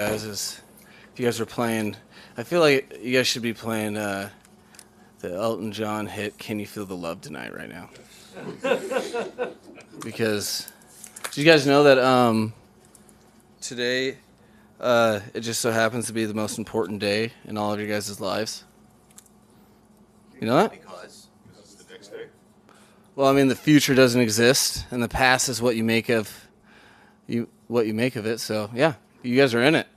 Guys, is if you guys were playing, I feel like you guys should be playing the Elton John hit "Can You Feel the Love Tonight" right now. Because do you guys know that today it just so happens to be the most important day in all of your guys' lives? You know that? Because it's the next day. Well, I mean, the future doesn't exist, and the past is what you make of it. So yeah, you guys are in it.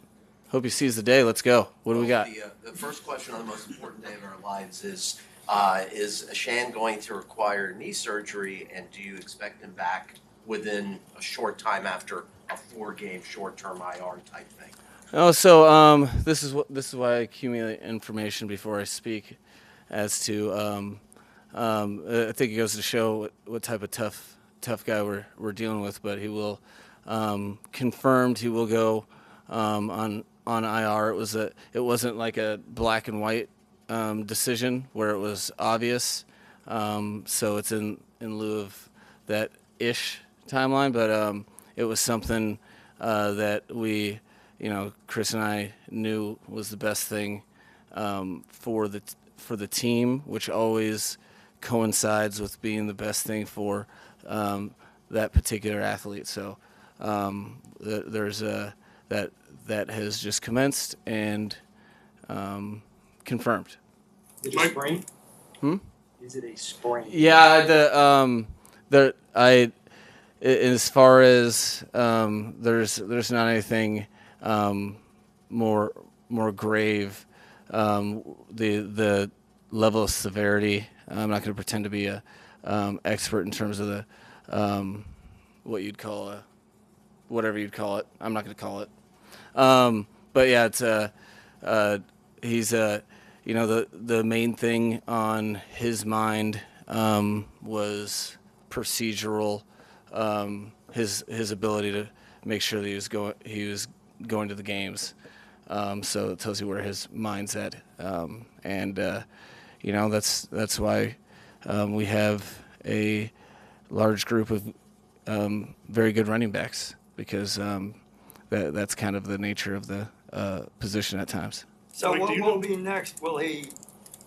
Hope you seize the day. Let's go. What do we got? The first question on the most important day of our lives is Ashan going to require knee surgery, and do you expect him back within a short time after a 4-game short-term IR type thing? Oh, so this is why I accumulate information before I speak, as to I think it goes to show what type of tough guy we're dealing with. But he will confirmed he will go on IR. It wasn't like a black and white decision where it was obvious. So it's in lieu of that ish timeline, but it was something that we, Chris and I knew was the best thing for the team, which always coincides with being the best thing for that particular athlete. So there's that has just commenced and confirmed. Is it a sprain? Is it a sprain? Yeah, as far as there's not anything more grave. The level of severity. I'm not going to pretend to be a expert in terms of the what you'd call whatever you'd call it. I'm not going to call it. But yeah, it's he's the main thing on his mind was procedural, his ability to make sure that he was going to the games. So it tells you where his mind's at, and that's why we have a large group of very good running backs, because that's kind of the nature of the position at times. So what will be next? Will he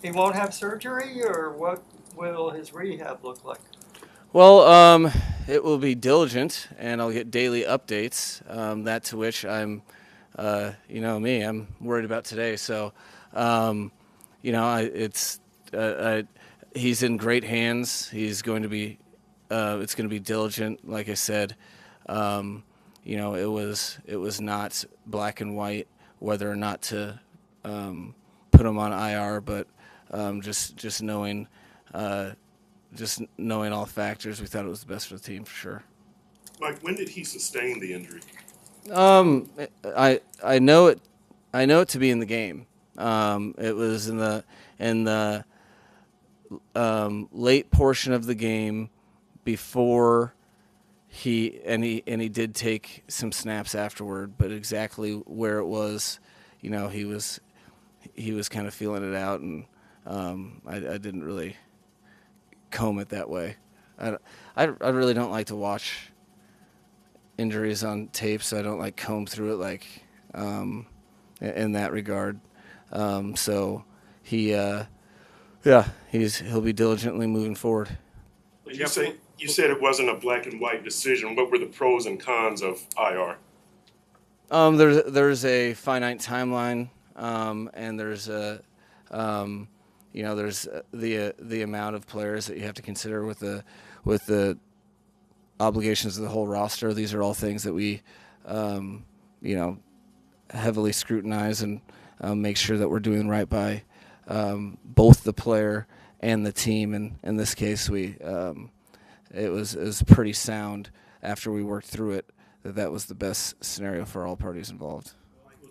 won't have surgery, or what will his rehab look like? Well, it will be diligent, and I'll get daily updates. That to which I'm, I'm worried about today. So, he's in great hands. He's going to be, it's going to be diligent. Like I said, it was not black and white whether or not to put him on IR, but just knowing all factors, we thought it was the best for the team for sure. Mike, when did he sustain the injury? I know it to be in the game. It was in the late portion of the game before he did take some snaps afterward, but exactly where it was, he was kind of feeling it out, and I didn't really comb it that way. I really don't like to watch injuries on tape, so I don't like comb through it like in that regard. So he'll be diligently moving forward. You said it wasn't a black and white decision. What were the pros and cons of IR? There's a finite timeline, and there's there's the amount of players that you have to consider with the obligations of the whole roster. These are all things that we heavily scrutinize and make sure that we're doing right by both the player and the team. And in this case, it was pretty sound after we worked through it that was the best scenario for all parties involved.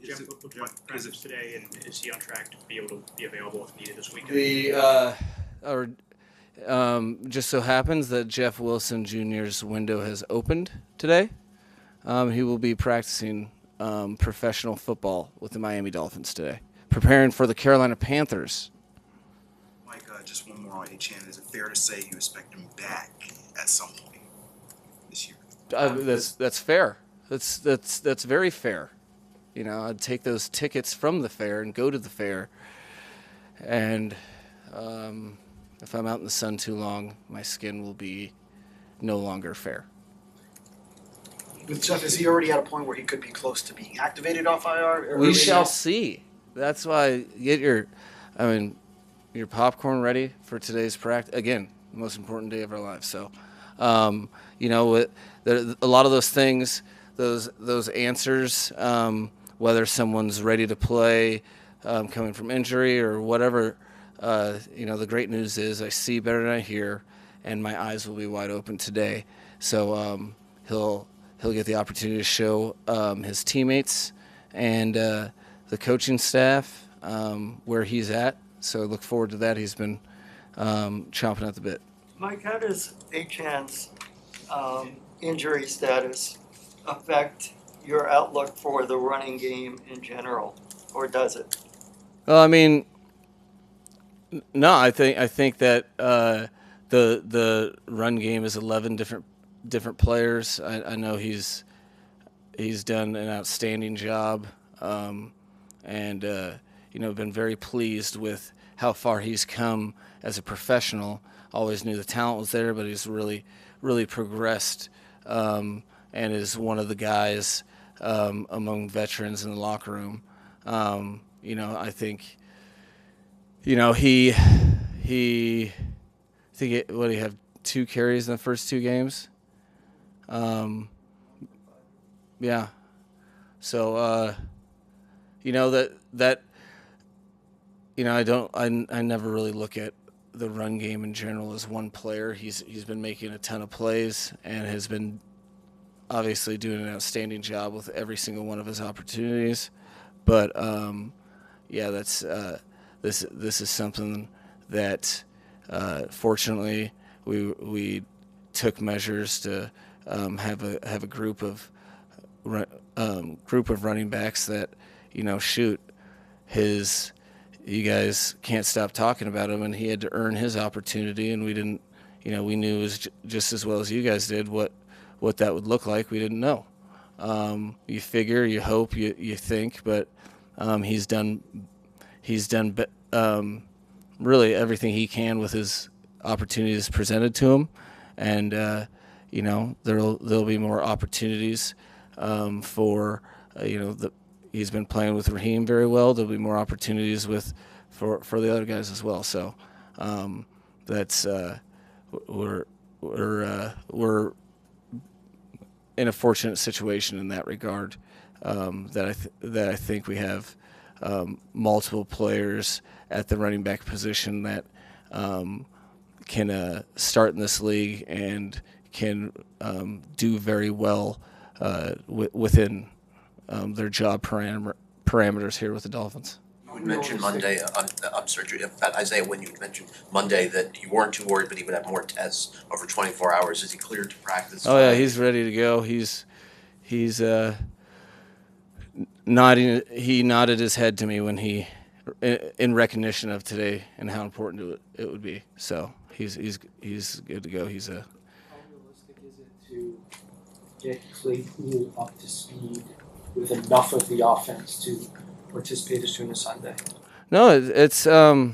Jeff looked like practice today, and is he on track to be able to be available if needed this weekend? Just so happens that Jeff Wilson Jr.'s window has opened today. He will be practicing professional football with the Miami Dolphins today, preparing for the Carolina Panthers. Mike, just one more on HN. Is it fair to say you expect him back at some point this year? That's fair. That's very fair. I'd take those tickets from the fair and go to the fair. And if I'm out in the sun too long, my skin will be no longer fair. With Jeff, is he already at a point where he could be close to being activated off IR? We shall see. That's why get your popcorn ready for today's practice. Again, the most important day of our lives. So, a lot of those things, those answers, whether someone's ready to play, coming from injury or whatever, the great news is I see better than I hear, and my eyes will be wide open today. So he'll get the opportunity to show his teammates and the coaching staff where he's at. So I look forward to that. He's been chomping at the bit. Mike, how does Achan's injury status affect your outlook for the running game in general, or does it? Well, I mean, no. I think that the run game is 11 different players. I know he's done an outstanding job, and been very pleased with how far he's come as a professional. Always knew the talent was there, but he's really progressed, and is one of the guys among veterans in the locker room. I think, he what do you have, 2 carries in the first 2 games? Yeah. So, I never really look at the run game in general as one player. He's been making a ton of plays and has been obviously doing an outstanding job with every single one of his opportunities. But that's this is something that fortunately we took measures to have a group of running backs that you guys can't stop talking about him, and he had to earn his opportunity, and we didn't, we knew as just as well as you guys did what that would look like. We didn't know. You figure, you hope, you think, but he's done really everything he can with his opportunities presented to him, and there'll be more opportunities for he's been playing with Raheem very well. There'll be more opportunities for the other guys as well. So that's we're in a fortunate situation in that regard. That I think we have multiple players at the running back position that can start in this league and can do very well within their job parameters here with the Dolphins. You had mentioned Monday, I'm sorry, Isaiah, when you mentioned Monday that you weren't too worried, but he would have more tests over 24 hours. Is he cleared to practice? Oh, yeah, he's ready to go. He's nodding. He nodded his head to me when in recognition of today and how important it would be. So he's good to go. He's How realistic is it to get Claypool up to speed with enough of the offense to participate as soon as Sunday? No, it's it'll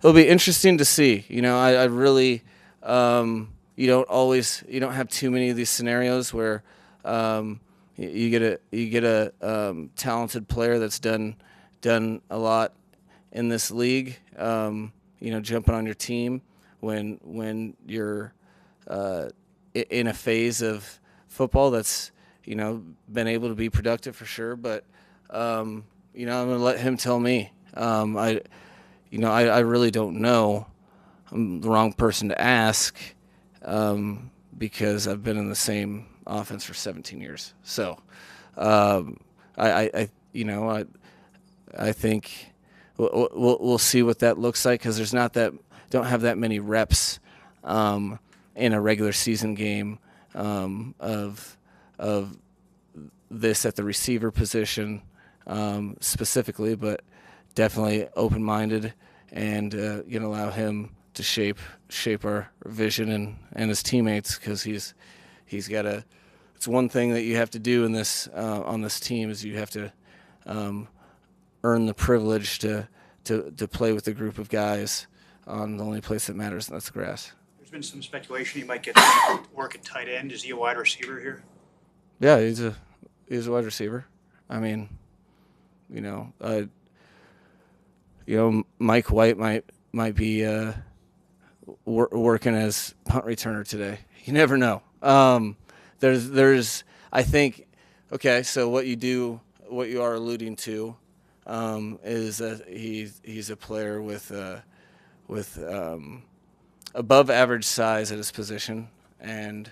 be interesting to see. I really you don't have too many of these scenarios where you get a talented player that's done a lot in this league. Jumping on your team when you're in a phase of football that's been able to be productive for sure, but I'm gonna let him tell me. I really don't know. I'm the wrong person to ask because I've been in the same offense for 17 years. So I think we'll see what that looks like, because don't have that many reps in a regular season game of this at the receiver position specifically, but definitely open-minded and gonna allow him to shape our vision and his teammates, because he's got a it's one thing that you have to do in this on this team is you have to earn the privilege to play with a group of guys on the only place that matters, and that's the grass. There's been some speculation he might get some work at tight end. Is he a wide receiver here? Yeah, he's a wide receiver. I mean, Mike White might be working as punt returner today. You never know. There's I think, okay, so what you are alluding to is that he's a player with above average size at his position, and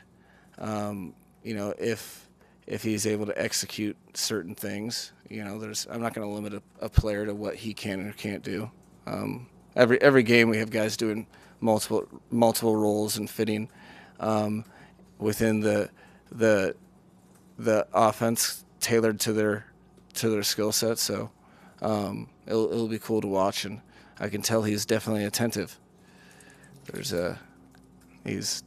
if he's able to execute certain things, I'm not going to limit a player to what he can or can't do. Every game we have guys doing multiple roles and fitting within the offense tailored to their skill set. So it'll be cool to watch, and I can tell he's definitely attentive. He's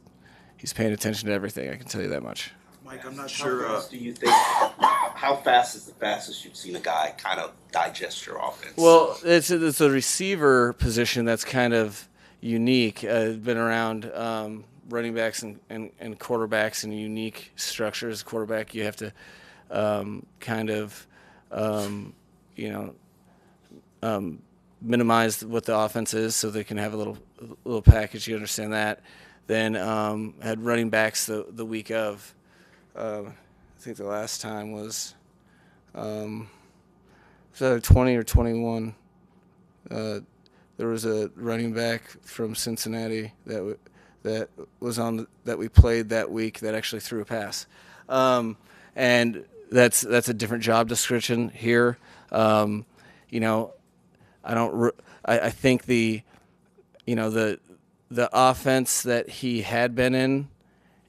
paying attention to everything. I can tell you that much. Mike, I'm not sure. How fast do you think? How fast is the fastest you've seen a guy kind of digest your offense? Well, it's a receiver position that's kind of unique. Been around running backs and quarterbacks in unique structures. Quarterback, you have to minimize what the offense is so they can have a little package. You understand that. Then had running backs the week of. I think the last time was either 20 or 21. There was a running back from Cincinnati that that we played that week that actually threw a pass, and that's a different job description here. I think the offense that he had been in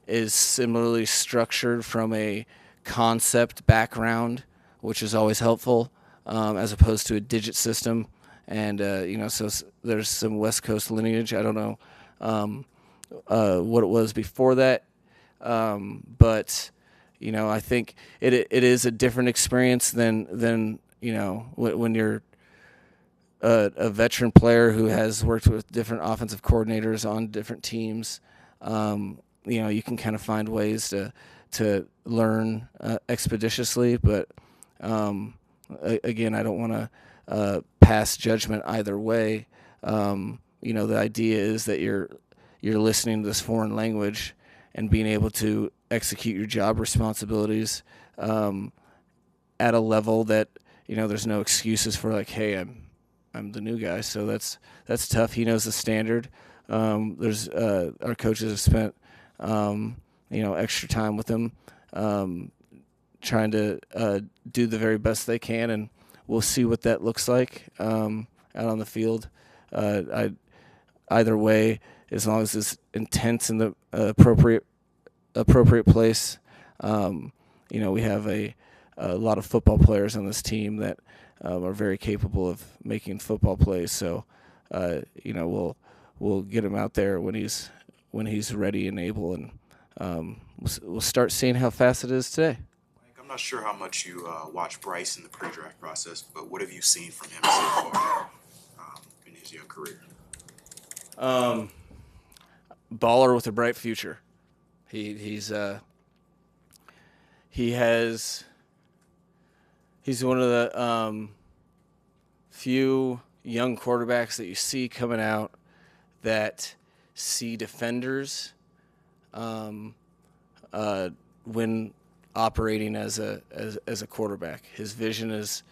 is similarly structured from a concept background, which is always helpful, as opposed to a digit system. And, so there's some West Coast lineage. I don't know what it was before that, but, I think it is a different experience than when you're a veteran player who has worked with different offensive coordinators on different teams. You can kind of find ways to learn expeditiously, but again, I don't want to pass judgment either way. The idea is that you're listening to this foreign language and being able to execute your job responsibilities at a level that there's no excuses for, like, hey, I'm the new guy, so that's tough. He knows the standard. There's our coaches have spent extra time with him, trying to do the very best they can, and we'll see what that looks like out on the field. Either way, as long as it's intense in the appropriate place. We have a lot of football players on this team that are very capable of making football plays. So, we'll get him out there when he's ready and able, and we'll start seeing how fast it is today. Mike, I'm not sure how much you watched Bryce in the pre-draft process, but what have you seen from him so far in his young career? Baller with a bright future. He's one of the few young quarterbacks that you see coming out that see defenders when operating as a quarterback. His vision is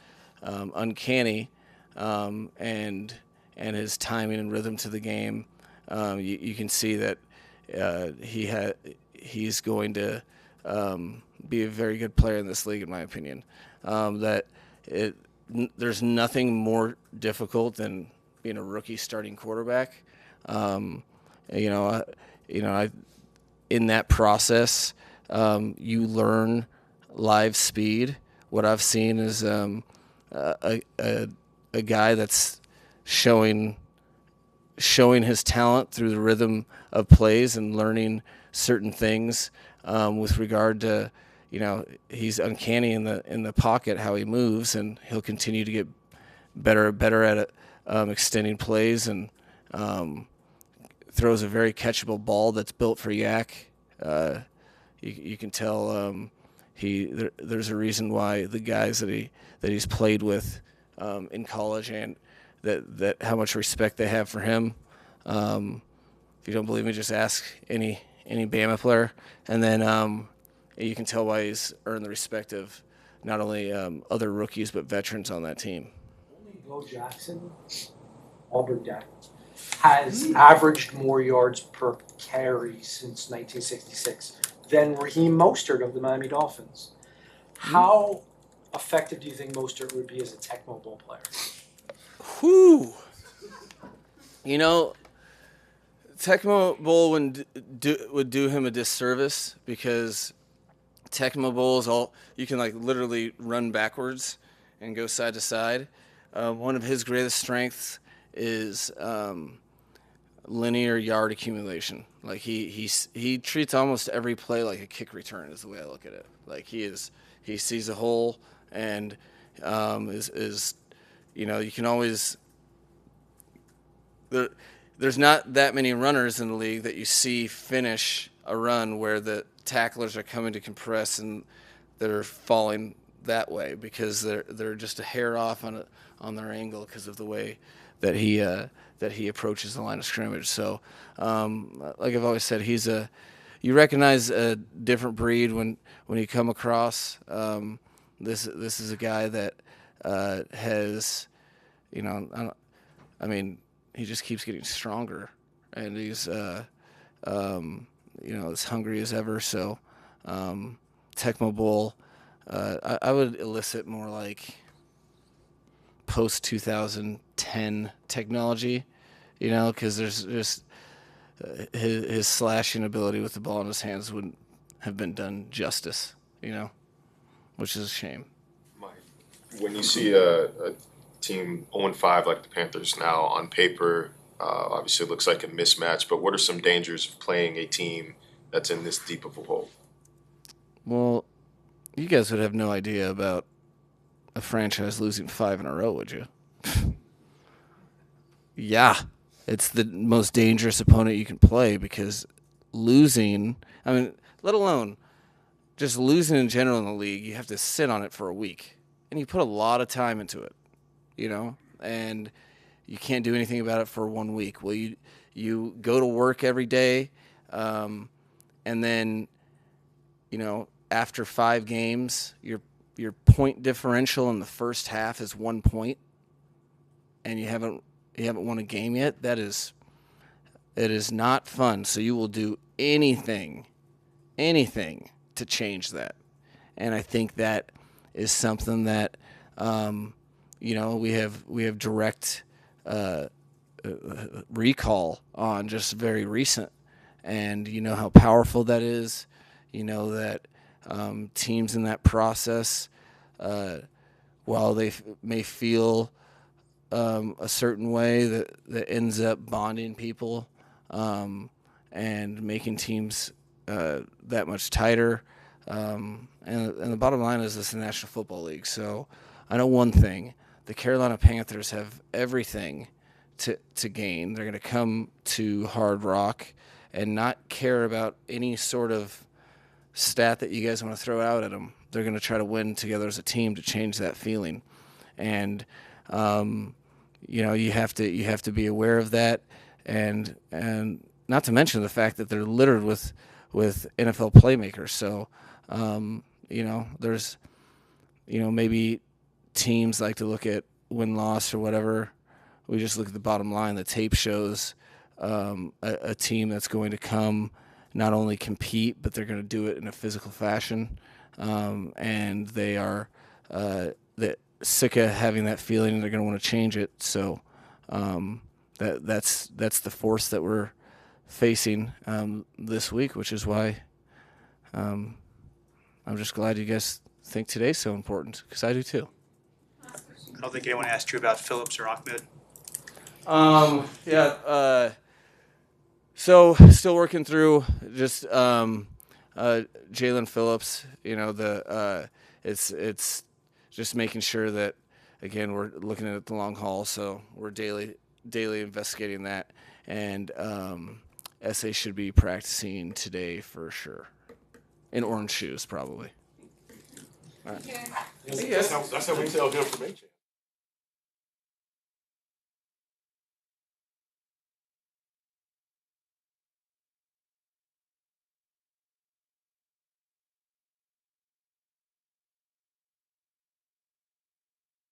uncanny, and his timing and rhythm to the game. You can see that he's going to be a very good player in this league, in my opinion. There's nothing more difficult than being a rookie starting quarterback. In that process, you learn live speed. What I've seen is a guy that's showing his talent through the rhythm of plays and learning certain things with regard to he's uncanny in the pocket how he moves, and he'll continue to get better at extending plays, and throws a very catchable ball that's built for Yak. You can tell there's a reason why the guys that he's played with in college, and that how much respect they have for him. If you don't believe me, just ask any Bama player, and then you can tell why he's earned the respect of not only other rookies but veterans on that team. Only Bo Jackson, Auburn guy, has averaged more yards per carry since 1966 than Raheem Mostert of the Miami Dolphins. How effective do you think Mostert would be as a Tecmo Bowl player? Whew. Tecmo Bowl would do him a disservice, because Tecmo Bowl is all you can literally run backwards and go side to side. One of his greatest strengths is linear yard accumulation. He treats almost every play like a kick return is the way I look at it. He sees a hole, and you can always there's not that many runners in the league that you see finish a run where the tacklers are coming to compress and they're falling that way, because they're just a hair off on their angle because of the way that he approaches the line of scrimmage. So, like I've always said, you recognize a different breed when you come across. This is a guy that has, he just keeps getting stronger, and he's as hungry as ever. So, Tecmo Bowl, I would elicit more like post 2010 technology, because there's just his slashing ability with the ball in his hands wouldn't have been done justice, which is a shame. When you see a team 0-5 like the Panthers now on paper, obviously it looks like a mismatch, but what are some dangers of playing a team that's in this deep of a hole? Well, you guys would have no idea about a franchise losing 5 in a row, would you? Yeah, it's the most dangerous opponent you can play, because losing, let alone just losing in general in the league, you have to sit on it for a week, and you put a lot of time into it, and you can't do anything about it for 1 week. Well, you go to work every day, and then, after 5 games, your point differential in the first half is 1 point, and you haven't won a game yet. It is not fun. So you will do anything to change that. And I think that is something that we have direct recall on, just very recent, and how powerful that is. That teams in that process, while they may feel a certain way, that ends up bonding people and making teams that much tighter. And the bottom line is, this is the National Football League. So I know one thing: the Carolina Panthers have everything to gain. They're going to come to Hard Rock and not care about any sort of stat that you guys want to throw out at them. They're going to try to win together as a team to change that feeling. And you have to be aware of that, and not to mention the fact that they're littered with NFL playmakers. So there's maybe teams like to look at win-loss or whatever. We just look at the bottom line. The tape shows a team that's going to come, not only compete, but they're going to do it in a physical fashion, and they are sick of having that feeling, and they're going to want to change it. So that's the force that we're facing this week, which is why I'm just glad you guys think today's so important, because I do too. I don't think anyone asked you about Phillips or Ahmed. So still working through. Just Jalen Phillips, it's just making sure that, again, we're looking at the long haul, so we're daily investigating that. And SA should be practicing today for sure, in orange shoes probably. All right. That's how we tell the information.